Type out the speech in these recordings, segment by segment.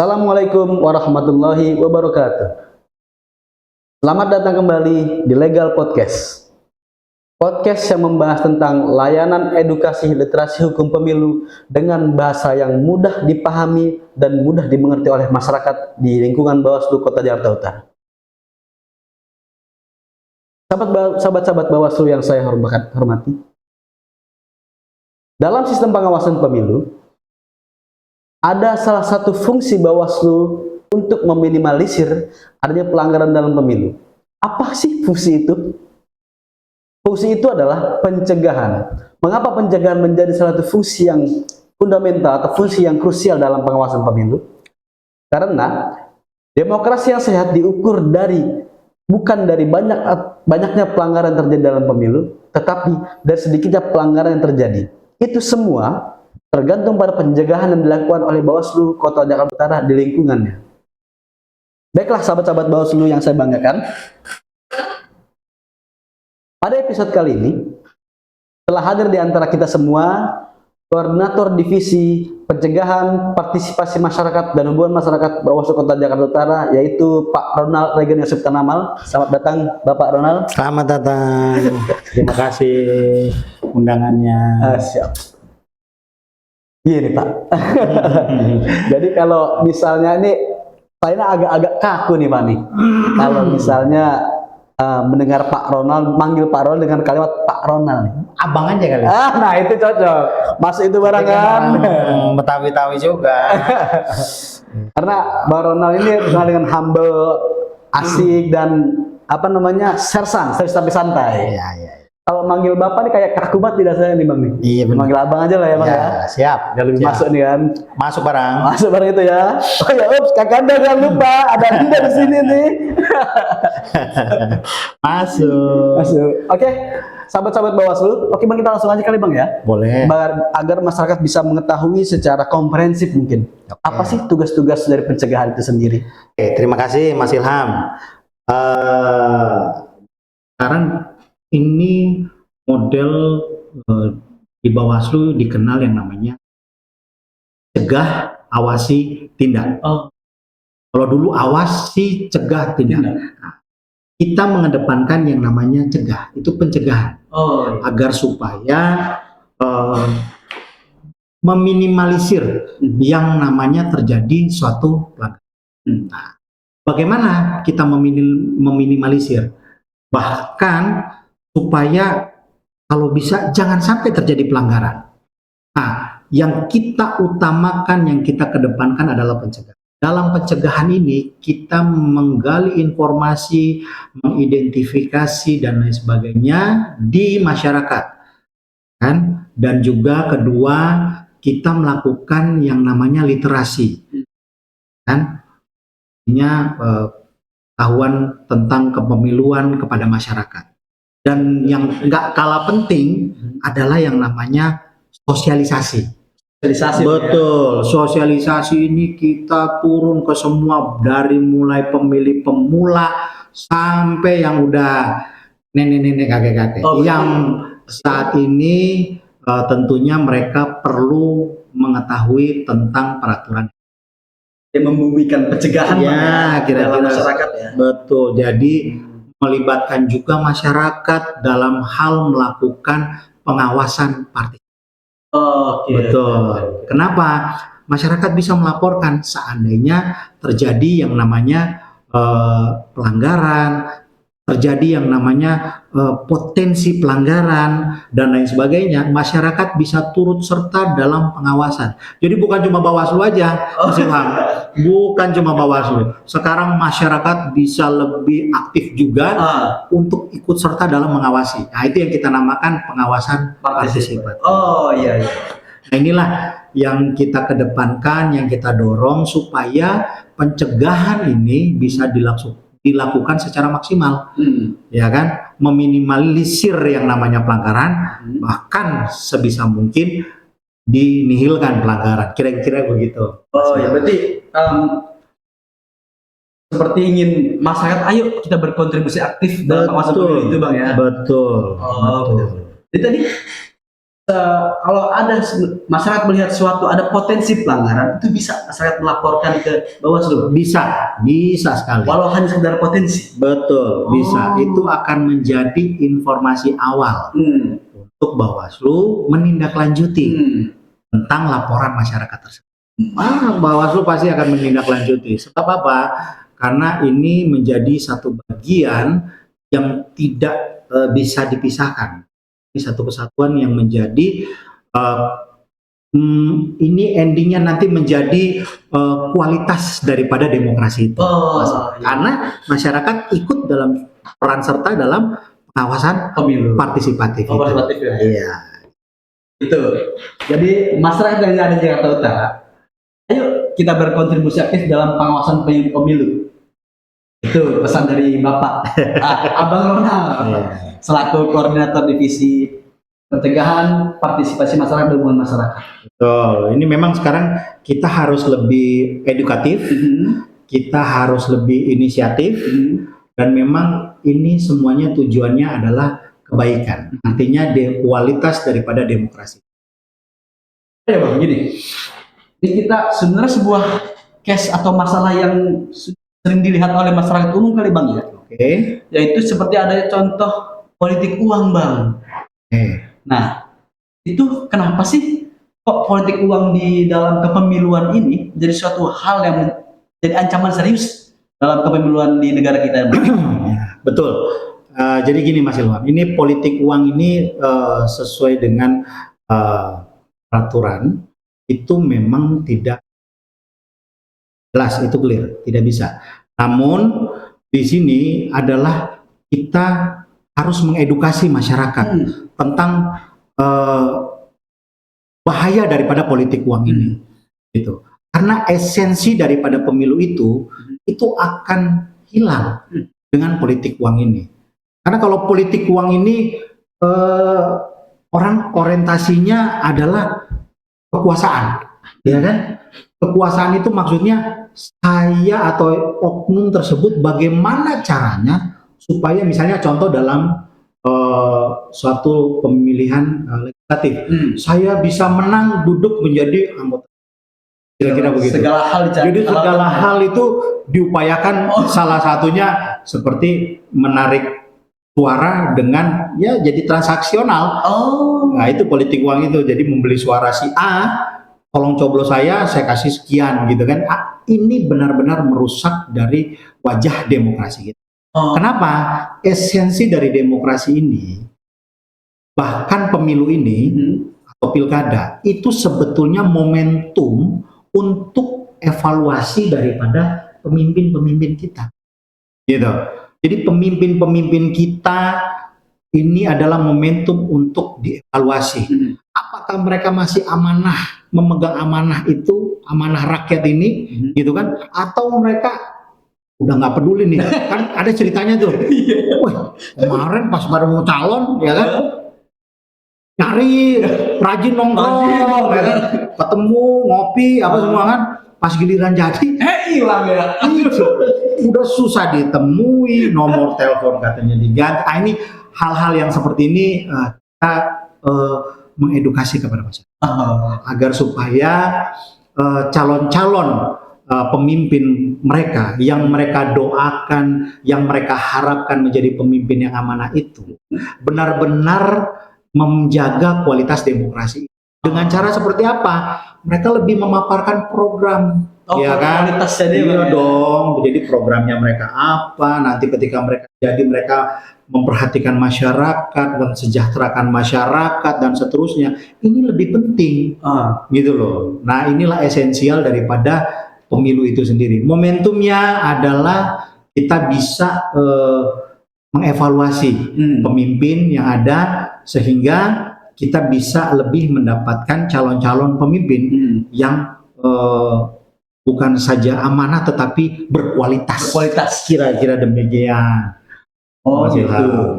Assalamualaikum warahmatullahi wabarakatuh. Selamat datang kembali di Legal Podcast. Podcast yang membahas tentang layanan edukasi literasi hukum pemilu dengan bahasa yang mudah dipahami dan mudah dimengerti oleh masyarakat di lingkungan Bawaslu Kota Jakarta Utara. Sahabat-sahabat Bawaslu yang saya hormati, dalam sistem pengawasan pemilu, ada salah satu fungsi Bawaslu untuk meminimalisir adanya pelanggaran dalam pemilu. Apa sih fungsi itu? Fungsi itu adalah pencegahan. Mengapa pencegahan menjadi salah satu fungsi yang fundamental atau fungsi yang krusial dalam pengawasan pemilu? Karena demokrasi yang sehat diukur bukan dari banyaknya pelanggaran yang terjadi dalam pemilu, tetapi dari sedikitnya pelanggaran yang terjadi. Itu semua tergantung pada pencegahan yang dilakukan oleh Bawaslu Kota Jakarta Utara di lingkungannya. Baiklah sahabat-sahabat Bawaslu yang saya banggakan, pada episode kali ini telah hadir di antara kita semua Koordinator Divisi Pencegahan Partisipasi Masyarakat dan Hubungan Masyarakat Bawaslu Kota Jakarta Utara, yaitu Pak Ronald Regen Yosef Tanamal. Selamat datang Bapak Ronald. Selamat datang. Terima kasih undangannya. Siap. Gini Pak, jadi kalau misalnya ini saya agak-agak kaku nih Pak nih. Kalau misalnya mendengar Pak Ronald, manggil Pak Ronald dengan kalimat Pak Ronald, Abang aja kali. nah itu cocok, masuk itu barang kan. Betawi-tawi juga. Karena Pak Ronald ini terkenal dengan humble, asik dan sersan, serius tapi santai. Iya. Kalau manggil Bapak nih kayak kaku banget tidak saya nih Bang nih. Iya benar. Manggil Abang aja lah ya Bang ya. Siap. Biar lebih masuk nih kan. Masuk barang. Masuk barang itu ya. Oh ya, Kakanda jangan lupa ada Dinda di sini nih. Masuk. Oke, sahabat-sahabat Bawaslu. Oke Bang, kita langsung aja kali Bang ya. Boleh. Agar masyarakat bisa mengetahui secara komprehensif mungkin. Oke. Apa sih tugas-tugas dari pencegahan itu sendiri? Oke, terima kasih Mas Ilham. Sekarang ini model di Bawaslu dikenal yang namanya cegah, awasi, tindak. Kalau dulu awasi, cegah, tindak. Nah, kita mengedepankan yang namanya cegah, itu pencegahan. Agar supaya meminimalisir yang namanya terjadi suatu pelanggaran. Nah, bagaimana kita meminimalisir? Bahkan supaya kalau bisa jangan sampai terjadi pelanggaran. Nah, yang kita utamakan, yang kita kedepankan adalah pencegahan. Dalam pencegahan ini kita menggali informasi, mengidentifikasi dan lain sebagainya di masyarakat, kan? Dan juga kedua kita melakukan yang namanya literasi, kan? Artinya pengetahuan tentang kepemiluan kepada masyarakat. Dan yang nggak kalah penting adalah yang namanya sosialisasi. Betul, sosialisasi ini kita turun ke semua, dari mulai pemilih pemula sampai yang udah nenek-nenek kakek-kakek. Yang saat ini tentunya mereka perlu mengetahui tentang peraturan. Yang membumikan pencegahan kira-kira masyarakat ya. Betul, jadi melibatkan juga masyarakat dalam hal melakukan pengawasan partisipasi. Betul. Kenapa? Masyarakat bisa melaporkan seandainya terjadi yang namanya pelanggaran, terjadi yang namanya potensi pelanggaran dan lain sebagainya. Masyarakat bisa turut serta dalam pengawasan. Jadi bukan cuma Bawaslu aja, Mas Ilham. Bukan cuma Bawaslu. Sekarang masyarakat bisa lebih aktif juga untuk ikut serta dalam mengawasi. Nah, itu yang kita namakan pengawasan partisipatif. Iya. Nah, inilah yang kita kedepankan, yang kita dorong supaya pencegahan ini bisa dilakukan secara maksimal, ya kan? Meminimalisir yang namanya pelanggaran, bahkan sebisa mungkin dinihilkan pelanggaran. Kira-kira begitu. Ya berarti seperti ingin masyarakat, ayo kita berkontribusi aktif dalam pengawasan pemilu itu Bang ya. Betul. Betul. Jadi tadi kalau ada masyarakat melihat suatu ada potensi pelanggaran, itu bisa masyarakat melaporkan ke Bawaslu. Bisa sekali. Walau hanya sekedar potensi. Betul, bisa. Itu akan menjadi informasi awal untuk Bawaslu menindaklanjuti tentang laporan masyarakat tersebut. Bawaslu pasti akan menindaklanjuti. Sebab apa? Karena ini menjadi satu bagian yang tidak bisa dipisahkan. Ini satu kesatuan yang menjadi ini endingnya nanti menjadi kualitas daripada demokrasi itu. Iya. Karena masyarakat ikut dalam peran serta dalam pengawasan Pemilu partisipatif. partisipatif ya. Iya. Itu. Jadi masyarakat yang ada di Jakarta Utara, ayo kita berkontribusi aktif dalam pengawasan pemilu. Itu pesan dari Bapak Abang Ronald selaku koordinator divisi pencegahan partisipasi masyarakat dan hubungan masyarakat. Betul. Ini memang sekarang kita harus lebih edukatif, kita harus lebih inisiatif, dan memang ini semuanya tujuannya adalah kebaikan. Artinya kualitas daripada demokrasi. Ya Bang, gini. Ini kita sebenarnya sebuah case atau masalah yang sering dilihat oleh masyarakat umum kali Bang ya. Oke. Yaitu seperti ada contoh politik uang Bang. Nah, itu kenapa sih kok politik uang di dalam kepemiluan ini jadi suatu hal yang jadi ancaman serius dalam kepemiluan di negara kita? Betul. Jadi gini Mas Ilham, ini politik uang ini sesuai dengan peraturan itu memang tidak jelas, itu clear, tidak bisa. Namun di sini adalah kita harus mengedukasi masyarakat tentang bahaya daripada politik uang ini, gitu. Karena esensi daripada pemilu itu akan hilang dengan politik uang ini. Karena kalau politik uang ini orang orientasinya adalah kekuasaan, ya kan? Kekuasaan itu maksudnya saya atau oknum tersebut bagaimana caranya supaya misalnya contoh dalam suatu pemilihan legislatif, saya bisa menang duduk menjadi anggota. Kira-kira begitu. Jadi segala hal itu diupayakan, salah satunya seperti menarik suara dengan ya jadi transaksional. Nah itu politik uang itu, jadi membeli suara si A, tolong coblos saya kasih sekian gitu kan. Ini benar-benar merusak dari wajah demokrasi kita. Kenapa? Esensi dari demokrasi ini, bahkan pemilu ini atau pilkada, itu sebetulnya momentum untuk evaluasi daripada pemimpin-pemimpin kita. Gitu. Jadi pemimpin-pemimpin kita ini adalah momentum untuk dievaluasi. Apakah mereka masih amanah, memegang amanah itu, amanah rakyat ini, gitu kan? Atau mereka udah nggak peduli nih, kan ada ceritanya tuh. Wah, kemarin pas baru mau calon, ya kan? Nyari, rajin nongkrong, ya kan? Ketemu, ngopi, apa semua kan? Pas giliran jadi, hilang ya. Udah susah ditemui, nomor telepon katanya diganti. Ini hal-hal yang seperti ini kita mengedukasi kepada masyarakat agar supaya calon-calon pemimpin mereka yang mereka doakan, yang mereka harapkan menjadi pemimpin yang amanah itu benar-benar menjaga kualitas demokrasi. Dengan cara seperti apa? Mereka lebih memaparkan program, ya kan? Iya dong. Jadi programnya mereka apa? Nanti ketika mereka jadi, mereka memperhatikan masyarakat, mensejahterakan masyarakat dan seterusnya. Ini lebih penting, gitu loh. Nah, inilah esensial daripada pemilu itu sendiri. Momentumnya adalah kita bisa mengevaluasi pemimpin yang ada sehingga kita bisa lebih mendapatkan calon-calon pemimpin yang bukan saja amanah tetapi berkualitas. Kira-kira demikian. Gitu.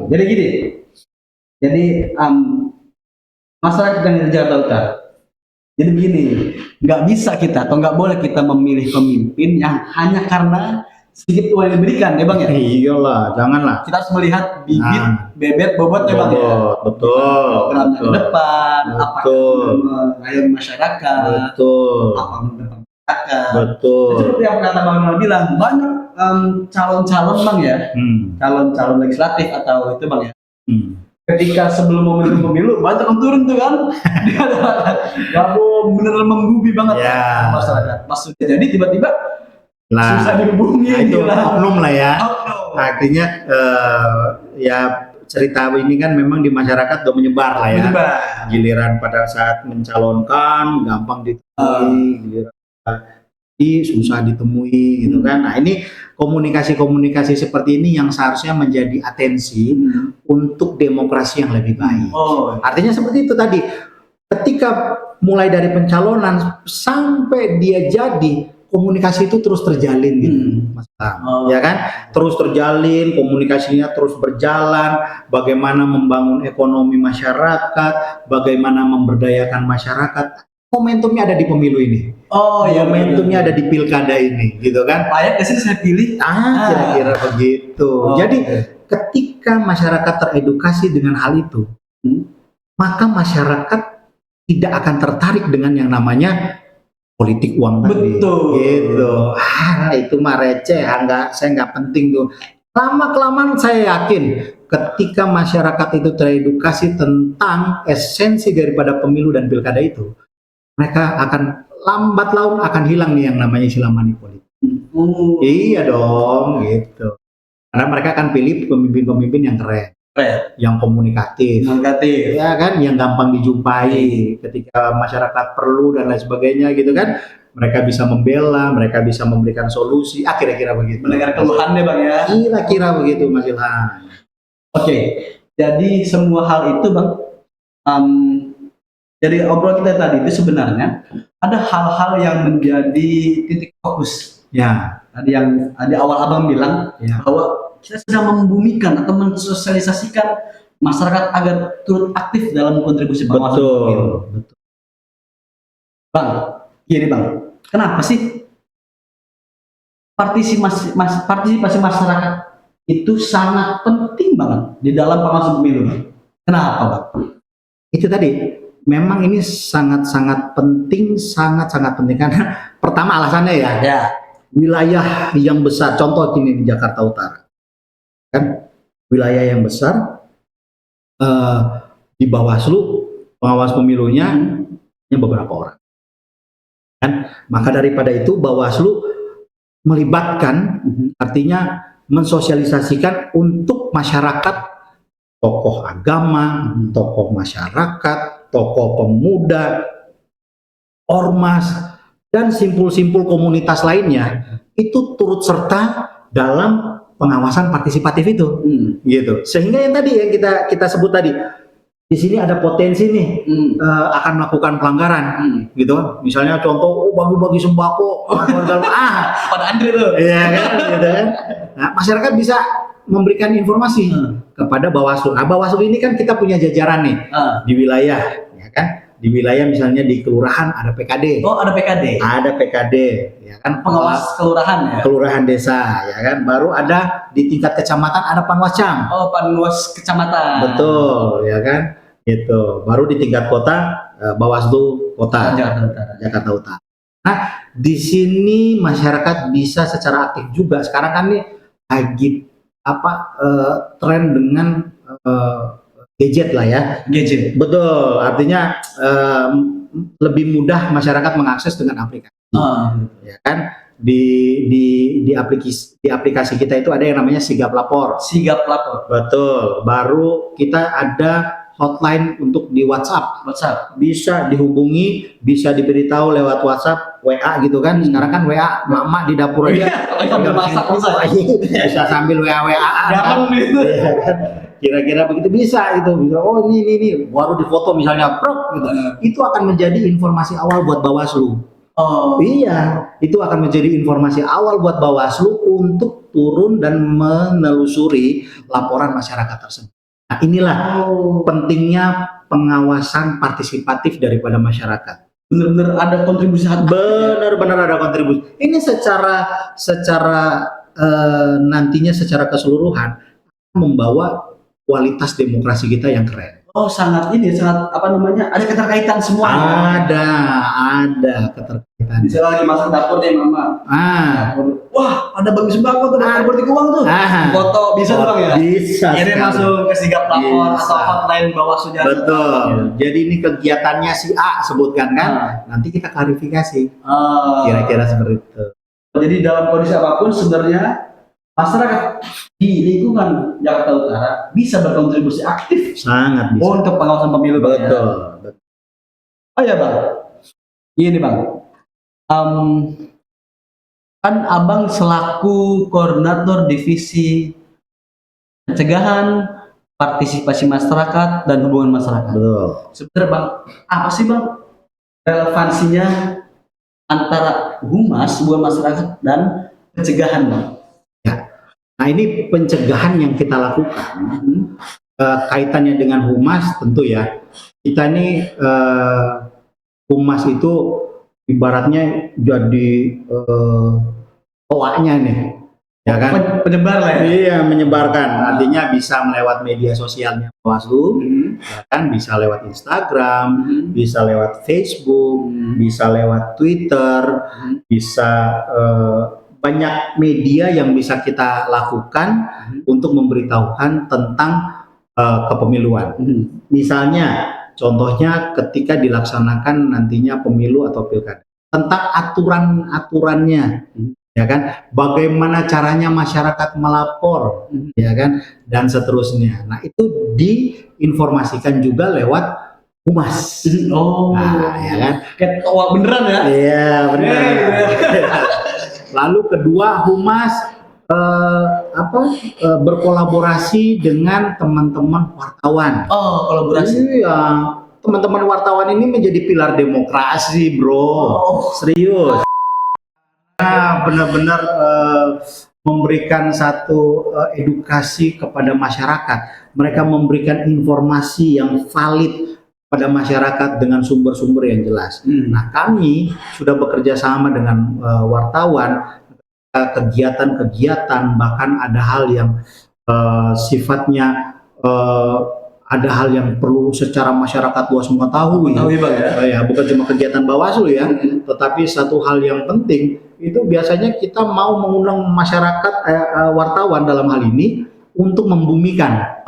Jadi gini. Jadi masyarakat yang di Jakarta Utara. Jadi begini, nggak bisa kita atau nggak boleh kita memilih pemimpin yang hanya karena sedikit uang yang diberikan, ya Bang ya? Iyalah, janganlah. Kita harus melihat bibit, bebet, bobot ya Bang ya? Betul. Programnya ke depan, apa ayomi masyarakat, Betul. apa mendapat masyarakat. Betul. Seperti yang kata Bang Ronald bilang, banyak calon-calon Bang ya, calon-calon legislatif atau itu Bang ya. Ketika sebelum pemilu banyak yang turun tuh kan, dia gabung beneran membubi banget Ya. masyarakat. Pas sudah jadi tiba-tiba Lah, susah dihubungi. nah itu gila. oknum lah ya. Oknum. Artinya ya cerita ini kan memang di masyarakat udah menyebar lah ya. Menyebar. Giliran pada saat mencalonkan gampang ditemui, giliran susah ditemui gitu kan. Nah ini komunikasi-komunikasi seperti ini yang seharusnya menjadi atensi untuk demokrasi yang lebih baik. Oh. Artinya seperti itu tadi, ketika mulai dari pencalonan sampai dia jadi, komunikasi itu terus terjalin gitu, Mas Tam. Ya kan? Terus terjalin, komunikasinya terus berjalan, bagaimana membangun ekonomi masyarakat, bagaimana memberdayakan masyarakat. Momentumnya ada di pemilu ini. Oh iya, Momentumnya ada di pilkada ini, gitu kan? Layak nggak sih saya pilih? Kira-kira begitu. Jadi ketika masyarakat teredukasi dengan hal itu, maka masyarakat tidak akan tertarik dengan yang namanya politik uang tadi. Betul. Gitu. Itu mah receh, saya nggak penting tuh. Lama-kelamaan saya yakin ketika masyarakat itu teredukasi tentang esensi daripada pemilu dan pilkada itu, mereka akan lambat laun akan hilang nih yang namanya istilah money politik. Iya dong, gitu. Karena mereka akan pilih pemimpin-pemimpin yang keren, yang komunikatif, ya kan, yang gampang dijumpai ketika masyarakat perlu dan lain sebagainya, gitu kan. Mereka bisa membela, mereka bisa memberikan solusi. Kira-kira begitu. Mendengar keluhannya Bang ya. Kira-kira begitu, Mas Ilham. Oke, jadi semua hal itu Bang. Dari obrolan kita tadi itu sebenarnya ada hal-hal yang menjadi titik fokus. Ya. Tadi yang di awal Abang bilang bahwa kita sedang membumikan atau mensosialisasikan masyarakat agar turut aktif dalam kontribusi pengawasan pemilu. Betul. Bang, gini Bang, kenapa sih partisipasi masyarakat itu sangat penting banget di dalam pengawasan pemilu? Kenapa Bang? Itu tadi. Memang ini sangat-sangat penting, sangat-sangat penting karena pertama alasannya ya, wilayah yang besar, contoh ini di Jakarta Utara, kan wilayah yang besar, di Bawaslu pengawas pemilunya hanya beberapa orang, kan? Maka daripada itu Bawaslu melibatkan, artinya mensosialisasikan untuk masyarakat, tokoh agama, tokoh masyarakat, tokoh pemuda, ormas, dan simpul-simpul komunitas lainnya itu turut serta dalam pengawasan partisipatif itu, gitu. Sehingga yang tadi yang kita sebut tadi, di sini ada potensi nih akan melakukan pelanggaran, gitu. Misalnya contoh bagi-bagi sembako, pada Andre tuh, iya kan, gitu kan. Nah, masyarakat bisa memberikan informasi kepada Bawaslu. Nah, Bawaslu ini kan kita punya jajaran nih di wilayah, ya kan? Di wilayah misalnya di kelurahan ada PKD. Oh, ada PKD. Ada PKD, ya kan? Pengawas kelurahan ya. Kelurahan desa, ya kan? Baru ada di tingkat kecamatan ada panwascam. Oh, panwas kecamatan. Betul, ya kan? Gitu. Baru di tingkat kota Bawaslu Kota Jakarta Utara. Nah, di sini masyarakat bisa secara aktif juga. Sekarang kan nih lagi tren dengan gadget lah ya. Gadget. Betul, artinya lebih mudah masyarakat mengakses dengan aplikasi. Ya kan? Di aplikasi kita itu ada yang namanya Sigap Lapor. Sigap Lapor. Betul. Baru kita ada hotline untuk di WhatsApp. Bisa dihubungi, bisa diberitahu lewat WhatsApp, WA gitu kan. Sekarang kan WA mama di dapur aja. Sambil masak bisa sambil WA-WA-an. Kira-kira begitu bisa itu. Oh ini baru difoto misalnya gitu. Itu akan menjadi informasi awal buat Bawaslu. Oh iya, itu akan menjadi informasi awal buat Bawaslu untuk turun dan menelusuri laporan masyarakat tersebut. Nah, inilah pentingnya pengawasan partisipatif daripada masyarakat. Benar-benar ada kontribusi. Benar-benar ada kontribusi. Ini secara nantinya secara keseluruhan membawa kualitas demokrasi kita yang keren. Oh, sangat ini, sangat apa namanya? Ada keterkaitan semuanya. Ada keterkaitan. Misalnya lagi masak dapur nih mama. Dapur. Wah, ada bagi sembako tuh, dapur berarti uang tuh. Foto bisa tuh Bang ya? Bisa. Kirim langsung ke sigap lapor atau hotline Bawaslu Jakarta. Betul. Jadi ini kegiatannya si A sebutkan kan? Nanti kita klarifikasi. Kira-kira seperti itu. Jadi dalam kondisi apapun sebenarnya masyarakat di lingkungan Jakarta Utara bisa berkontribusi aktif Sangat bisa. untuk pengawasan pemilu. Betul. Oh ya Bang, ini Bang, kan Abang selaku koordinator divisi pencegahan, partisipasi masyarakat dan hubungan masyarakat. Betul. Sebenarnya Bang, apa sih Bang relevansinya antara humas, hubungan masyarakat dan pencegahan Bang? Nah ini pencegahan yang kita lakukan kaitannya dengan humas tentu ya. Kita ini humas itu ibaratnya jadi toanya nih, ya kan? Penyebar lah ya. Iya, menyebarkan. Artinya bisa melewat media sosialnya Bawaslu, ya kan? Bisa lewat Instagram, bisa lewat Facebook, bisa lewat Twitter, bisa banyak media yang bisa kita lakukan untuk memberitahukan tentang kepemiluan. Misalnya, contohnya ketika dilaksanakan nantinya pemilu atau pilkada, tentang aturan-aturannya, ya kan? Bagaimana caranya masyarakat melapor, ya kan? Dan seterusnya. Nah itu diinformasikan juga lewat humas. Nah, ya kan? Kayak toa beneran ya? Iya benar. Lalu kedua, humas berkolaborasi dengan teman-teman wartawan. Oh, kolaborasi. Iya, teman-teman wartawan ini menjadi pilar demokrasi, bro. Serius. Nah, benar-benar memberikan satu edukasi kepada masyarakat. Mereka memberikan informasi yang valid pada masyarakat dengan sumber-sumber yang jelas. Nah, kami sudah bekerja sama dengan wartawan, kegiatan-kegiatan, bahkan ada hal yang sifatnya ada hal yang perlu secara masyarakat luas mengetahui. Ya, bukan cuma kegiatan Bawaslu ya, tetapi satu hal yang penting itu biasanya kita mau mengundang masyarakat wartawan dalam hal ini untuk membumikan.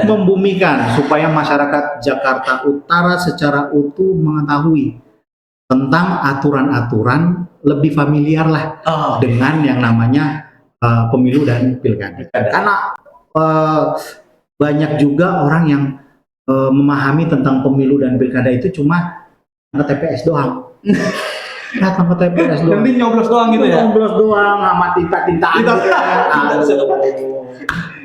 Membumikan supaya masyarakat Jakarta Utara secara utuh mengetahui tentang aturan-aturan, lebih familiar lah dengan yang namanya pemilu dan pilkada. Karena banyak juga orang yang memahami tentang pemilu dan pilkada itu cuma ke TPS doang. Datang ke TPS doang. Nanti nyoblos doang gitu ya? Nyoblos doang sama tinta-tintaan.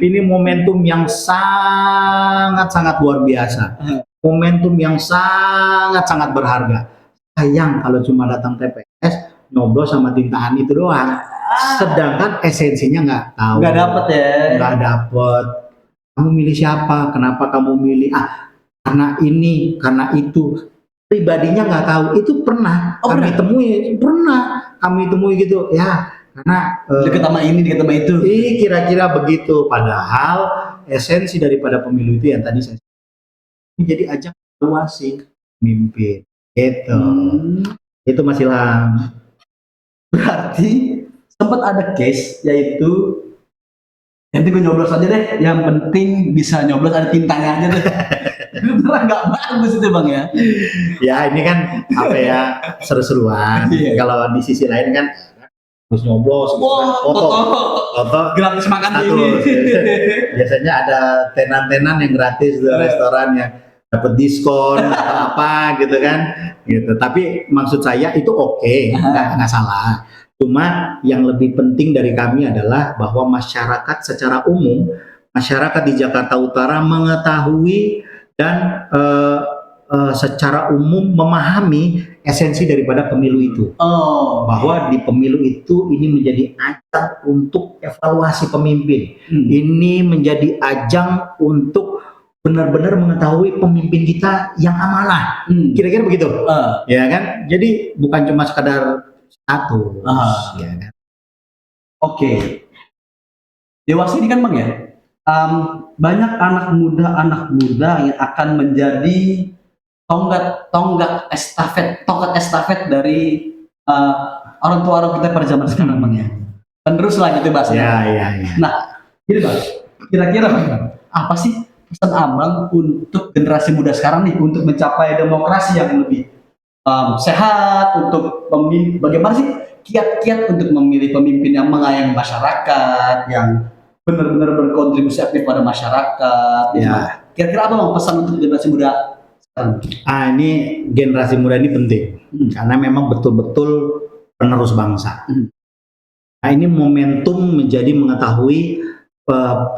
Ini momentum yang sangat-sangat luar biasa. Momentum yang sangat-sangat berharga. Sayang kalau cuma datang TPS, nyoblos sama tintaan itu doang. Sedangkan esensinya nggak tahu. Nggak dapet ya? Nggak dapet. Kamu milih siapa? Kenapa kamu milih? Karena ini, karena itu. Pribadinya nggak tahu. Itu pernah kami temui gitu. Ya, karena deket sama ini, deket sama itu. Kira-kira begitu. Padahal esensi daripada pemilu itu yang tadi saya jadi ajang evaluasi pemimpin. Gitu. Itu Mas Ilham. Berarti sempat ada case yaitu nanti gue nyoblos aja deh, yang penting bisa nyoblos, ada tintanya aja deh. Itu nggak bagus itu Bang ya. Ya ini kan apa ya, seru-seruan. Kalau di sisi lain kan harus nyoblos, foto gratis makan ini. Biasanya ada tenan-tenan yang gratis di restoran yang dapat diskon atau apa gitu kan, gitu. Tapi maksud saya itu oke, nggak salah. Cuma yang lebih penting dari kami adalah bahwa masyarakat secara umum, masyarakat di Jakarta Utara mengetahui dan secara umum memahami esensi daripada pemilu itu. Bahwa di pemilu itu ini menjadi ajang untuk evaluasi pemimpin. Ini menjadi ajang untuk benar-benar mengetahui pemimpin kita yang amanah. Kira-kira begitu. Ya kan? Jadi bukan cuma sekadar status. Ya kan? Oke. Dewas ini kan Bang ya, banyak anak muda yang akan menjadi tonggak estafet dari orang tua kita pada zaman sekarang bang ya. Penerus lah gitu bahasanya. Ya. Nah, gini bang, kira-kira apa sih pesan abang untuk generasi muda sekarang nih untuk mencapai demokrasi yang lebih sehat, untuk bagaimana sih kiat-kiat untuk memilih pemimpin yang mengayomi masyarakat, yang benar-benar berkontribusi aktif pada masyarakat. Ya. Kira-kira apa bang pesan untuk generasi muda sekarang? Ini generasi muda ini penting karena memang betul-betul penerus bangsa. Nah, ini momentum menjadi mengetahui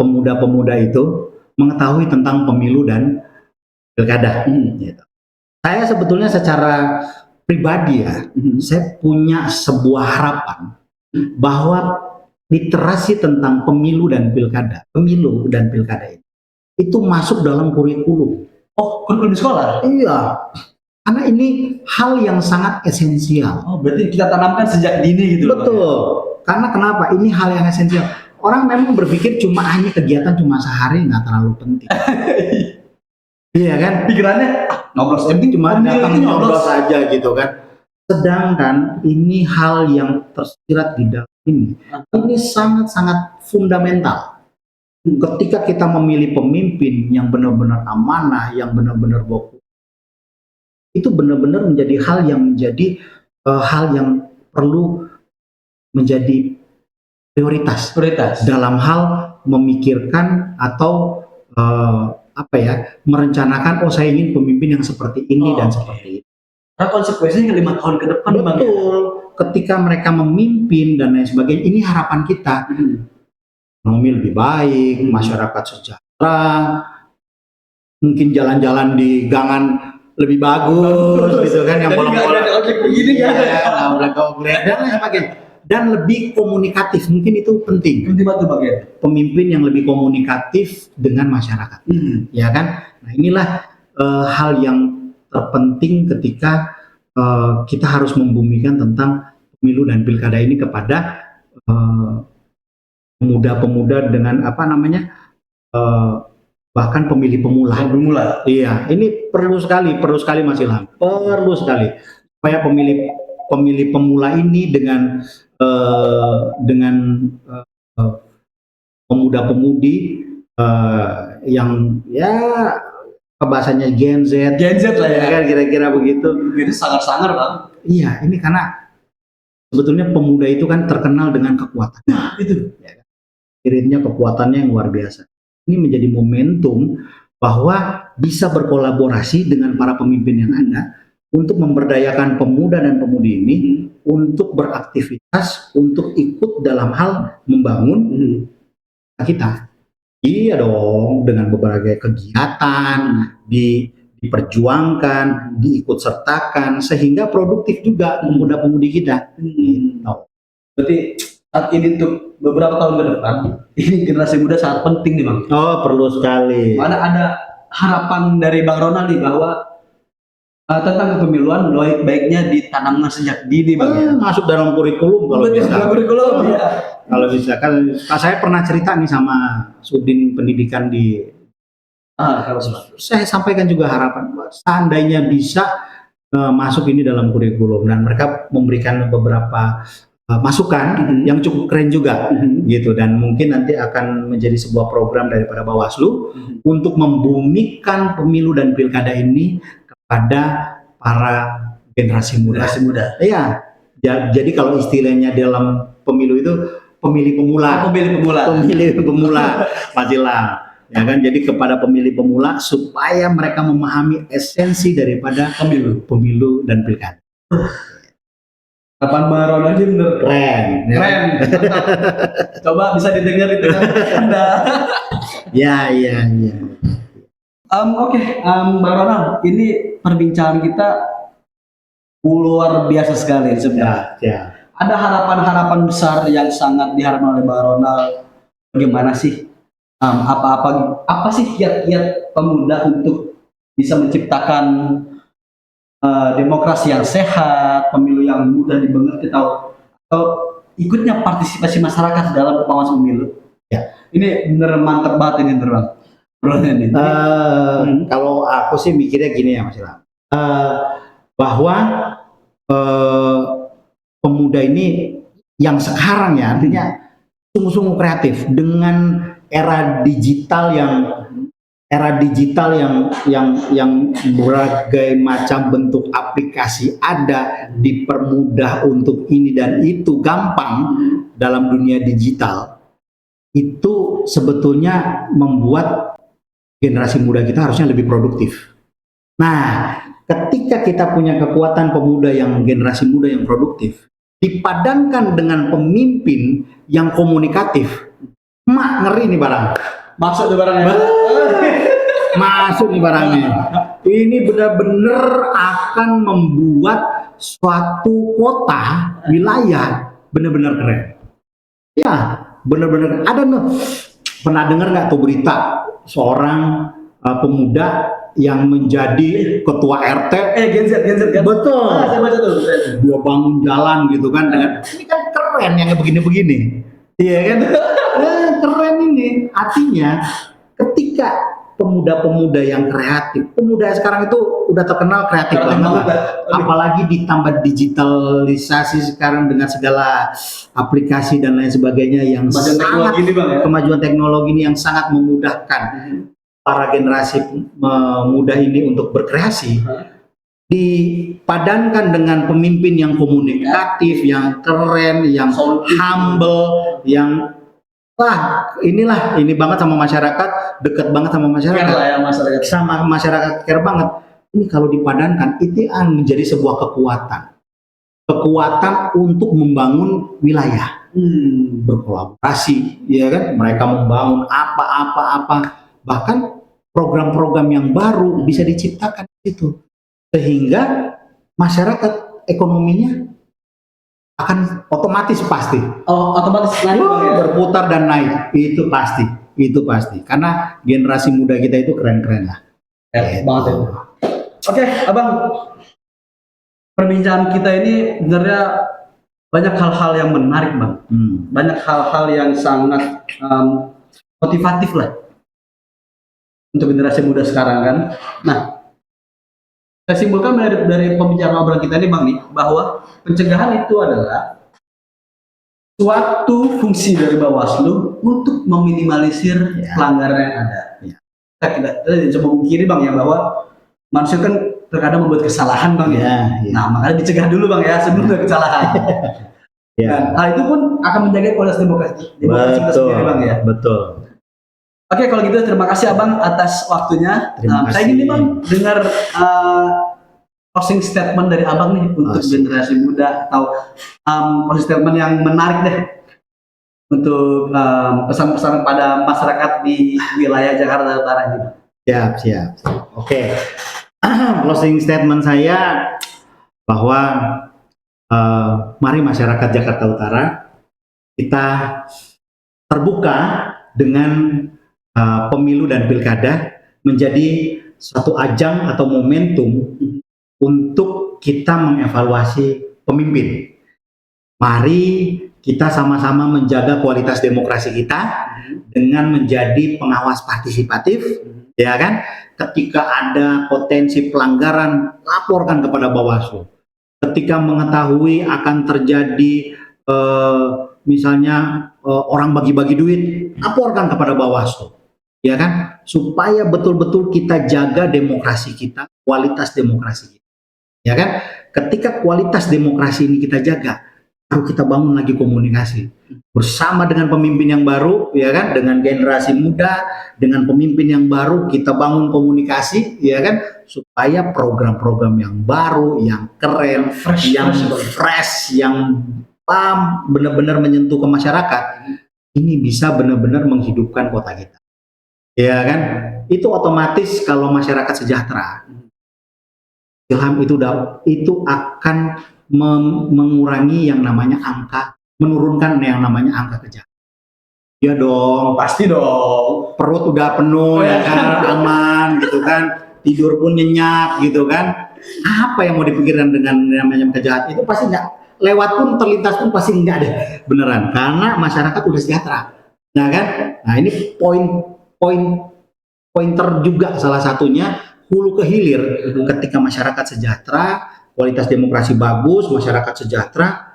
pemuda-pemuda itu mengetahui tentang pemilu dan pilkada. Gitu. Saya sebetulnya secara pribadi ya, saya punya sebuah harapan bahwa literasi tentang pemilu dan pilkada ini itu masuk dalam kurikulum. Oh, kurikulum di sekolah? Iya, karena ini hal yang sangat esensial. Oh, berarti kita tanamkan sejak dini gitu. Betul. Karena kenapa? Ini hal yang esensial. Orang memang berpikir cuma hanya kegiatan cuma sehari nggak terlalu penting. Iya kan? Pikirannya nyoblos penting cuma datang nyoblos aja gitu kan. Sedangkan ini hal yang tersirat di dalam ini sangat-sangat fundamental. Ketika kita memilih pemimpin yang benar-benar amanah, yang benar-benar boku, itu benar-benar menjadi hal yang perlu menjadi prioritas dalam hal memikirkan atau merencanakan saya ingin pemimpin yang seperti ini dan seperti itu. Karena konsekuensinya 5 tahun ke depan. Betul. Ketika mereka memimpin dan lain sebagainya, ini harapan kita. Ekonomi lebih baik, masyarakat sejahtera, mungkin jalan-jalan di gangan lebih bagus gitu kan, yang bolong-bolong begini ya, dan lain sebagainya. Dan lebih komunikatif, mungkin itu penting. Pemimpin yang lebih komunikatif dengan masyarakat, ya kan? Nah, inilah hal yang terpenting ketika kita harus membumikan tentang pemilu dan pilkada ini kepada pemuda-pemuda dengan bahkan pemilih pemula. Iya, ini perlu sekali Mas Ilham, perlu sekali supaya pemilih pemula ini dengan pemuda-pemudi yang ya bahasanya Gen Z lah ya kan, kira-kira begitu. Itu sangar-sangar bang. Iya, ini karena sebetulnya pemuda itu kan terkenal dengan kekuatan. Itu ya kan? Iritnya kekuatannya yang luar biasa. Ini menjadi momentum bahwa bisa berkolaborasi dengan para pemimpin yang ada untuk memberdayakan pemuda dan pemudi ini untuk beraktivitas, untuk ikut dalam hal membangun kita. Iya dong, dengan berbagai kegiatan diperjuangkan, diikut sertakan, sehingga produktif juga pemuda-pemudi kita. Berarti saat ini untuk beberapa tahun ke depan, ini generasi muda sangat penting nih bang. Oh, perlu sekali. Mana ada harapan dari Bang Ronald nih bahwa tentang kepemiluan baiknya ditanamkan sejak dini bang. Masuk dalam kurikulum kalau bisa. Kurikulum ya. Kalau bisa kan, saya pernah cerita nih sama Sudin Pendidikan di. Saya sampaikan juga harapan seandainya bisa masuk ini dalam kurikulum dan mereka memberikan beberapa masukan yang cukup keren juga gitu, dan mungkin nanti akan menjadi sebuah program daripada Bawaslu untuk membumikan pemilu dan pilkada ini kepada para generasi muda. Iya. Jadi kalau istilahnya dalam pemilu itu pemilih pemula. Mas Ilham. Ya kan, jadi kepada pemilih pemula supaya mereka memahami esensi daripada pemilu dan pilkada. Kapan Bang Ronald ini bener keren. Coba bisa didengar itu kan Anda. Ya. Oke, Bang Ronald, ini perbincangan kita luar biasa sekali sebenarnya. Ya. Ada harapan-harapan besar yang sangat diharapkan oleh Bang Ronald. Bagaimana sih apa sih kiat-kiat pemuda untuk bisa menciptakan demokrasi yang sehat, pemilu yang mudah dimengerti, atau ikutnya partisipasi masyarakat dalam pengawasan pemilu? Ya, Ini bener mantep banget ini bang. Ini. Kalau aku sih mikirnya gini ya Mas Ilham, bahwa pemuda ini yang sekarang ya artinya sungguh-sungguh kreatif dengan era digital yang berbagai macam bentuk aplikasi ada, dipermudah untuk ini dan itu gampang dalam dunia digital, itu sebetulnya membuat generasi muda kita harusnya lebih produktif. Nah, ketika kita punya kekuatan pemuda yang generasi muda yang produktif, dipadankan dengan pemimpin yang komunikatif, ngeri nih barang. Masuk tuh barangnya. Masuk nih barangnya. Ini benar-benar akan membuat suatu kota, wilayah benar-benar keren. Ya, benar-benar ada nih. Pernah dengar nggak tuh berita seorang pemuda yang menjadi ketua RT? Gen Z kan? Betul. Saya baca tuh. Dia bangun jalan gitu kan dengan ini kan keren yang begini-begini. Iya kan? Keren ini. Artinya ketika pemuda-pemuda yang kreatif, pemuda sekarang itu udah terkenal kreatif banget. Apalagi ditambah digitalisasi sekarang dengan segala aplikasi dan lain sebagainya yang sangat kemajuan teknologi ini yang sangat memudahkan para generasi muda ini untuk berkreasi. Dipadankan dengan pemimpin yang komunikatif, yang keren, yang humble, yang ini banget sama masyarakat, dekat banget sama masyarakat, sama masyarakat care banget. Ini kalau dipadankan itu akan menjadi sebuah kekuatan untuk membangun wilayah, berkolaborasi, ya kan? Mereka membangun apa, bahkan program-program yang baru bisa diciptakan itu, sehingga masyarakat ekonominya akan otomatis pasti. Otomatis naik berputar dan naik, itu pasti karena generasi muda kita itu keren-keren lah. Banget itu. Oke, Abang, perbincangan kita ini sebenarnya banyak hal-hal yang menarik, Bang. Banyak hal-hal yang sangat motivatif lah untuk generasi muda sekarang kan. Nah, saya simpulkan dari pembicaraan obrolan kita ini, Bang, nih, bahwa pencegahan itu adalah suatu fungsi dari Bawaslu untuk meminimalisir pelanggaran yang ada. Kita coba mengkiri, Bang, ya, bahwa manusia kan terkadang membuat kesalahan, Bang, ya. Nah, makanya dicegah dulu, Bang, ya, sebelum ada kesalahan. Dan hal itu pun akan menjaga kualitas demokrasi kita sendiri, Bang, ya. Betul. Oke, kalau gitu terima kasih Abang atas waktunya. Saya ingin nih, Bang, dengar closing statement dari Abang nih untuk generasi muda, atau closing statement yang menarik deh untuk pesan-pesan pada masyarakat di wilayah Jakarta Utara ini. Siap. Oke. Closing statement saya bahwa mari masyarakat Jakarta Utara kita terbuka dengan pemilu dan pilkada menjadi satu ajang atau momentum untuk kita mengevaluasi pemimpin. Mari kita sama-sama menjaga kualitas demokrasi kita dengan menjadi pengawas partisipatif, ya kan? Ketika ada potensi pelanggaran, laporkan kepada Bawaslu. Ketika mengetahui akan terjadi misalnya orang bagi-bagi duit, laporkan kepada Bawaslu. Ya kan, supaya betul-betul kita jaga demokrasi kita, kualitas demokrasi kita, ya kan. Ketika kualitas demokrasi ini kita jaga, baru kita bangun lagi komunikasi bersama dengan pemimpin yang baru, ya kan, dengan generasi muda, dengan pemimpin yang baru, kita bangun komunikasi, ya kan, supaya program-program yang baru, yang keren, yang fresh, yang benar-benar menyentuh ke masyarakat, ini bisa benar-benar menghidupkan kota kita. Ya kan, itu otomatis kalau masyarakat sejahtera, Ilham, itu akan mengurangi yang namanya menurunkan yang namanya angka kejahatan. Ya dong, pasti dong. Perut udah penuh, ya kan, aman gitu kan, tidur pun nyenyak gitu kan. Apa yang mau dipikirkan dengan namanya kejahatan? Itu pasti enggak. Lewat pun terlintas pun pasti enggak deh, beneran. Karena masyarakat udah sejahtera. Nah kan, nah ini pointer juga salah satunya hulu ke hilir. Ketika masyarakat sejahtera, kualitas demokrasi bagus, masyarakat sejahtera,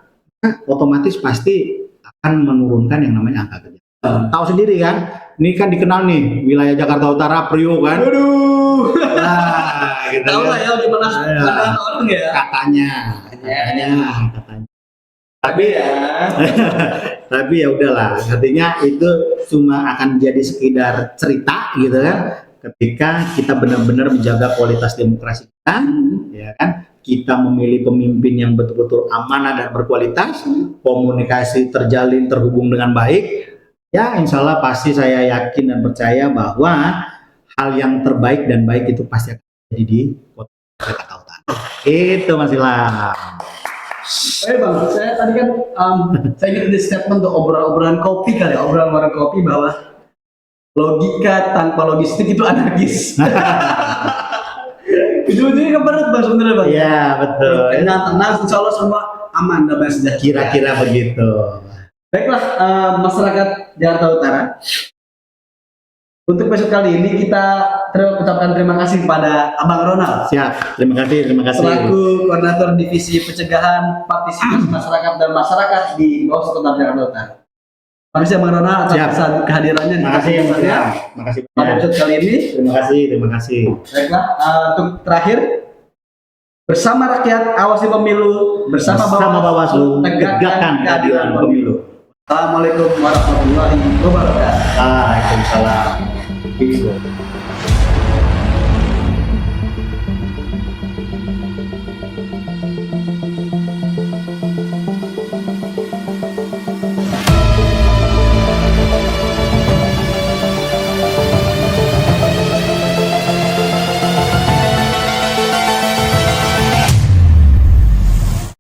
otomatis pasti akan menurunkan yang namanya angka kejahatan. Tahu sendiri kan, ini kan dikenal nih wilayah Jakarta Utara, Priok kan. Waduh. Nah, gitu Tahu kan. lah ya gimana Ya. pandangan orang ya. Katanya. Tapi tapi ya udahlah, artinya itu cuma akan jadi sekedar cerita gitu kan. Ketika kita benar-benar menjaga kualitas demokrasi kita, ya kan, kita memilih pemimpin yang betul-betul amanah dan berkualitas, komunikasi terjalin terhubung dengan baik, ya insya Allah pasti saya yakin dan percaya bahwa hal yang terbaik dan baik itu pasti akan terjadi di kota Jakarta Utara. Itu Mas Ilham. Bang, saya tadi kan saya ingin di statement untuk obrolan kopi kali ya, obrolan kopi bahwa logika tanpa logistik itu anarkis. Ujung-ujungnya ke perut Bang sebenarnya Bang. Iya betul. Tenang, insya Allah semua aman dan sejahtera. Kira-kira begitu. Baiklah, masyarakat Jakarta Utara. Untuk episode kali ini kita ucapkan terima kasih kepada Abang Ronald. Siap, terima kasih. Selaku Koordinator Divisi Pencegahan Partisipasi Masyarakat dan Masyarakat di Bawaslu Kota Jakarta Utara. Terima kasih Abang Ronald atas kehadirannya. Terima kasih ya. Terima kasih. Pada episode kali ini. Terima kasih. Baiklah, untuk terakhir, bersama rakyat awasi pemilu, bersama Bawaslu tegakkan keadilan pemilu. Assalamualaikum warahmatullahi wabarakatuh. Waalaikumsalam.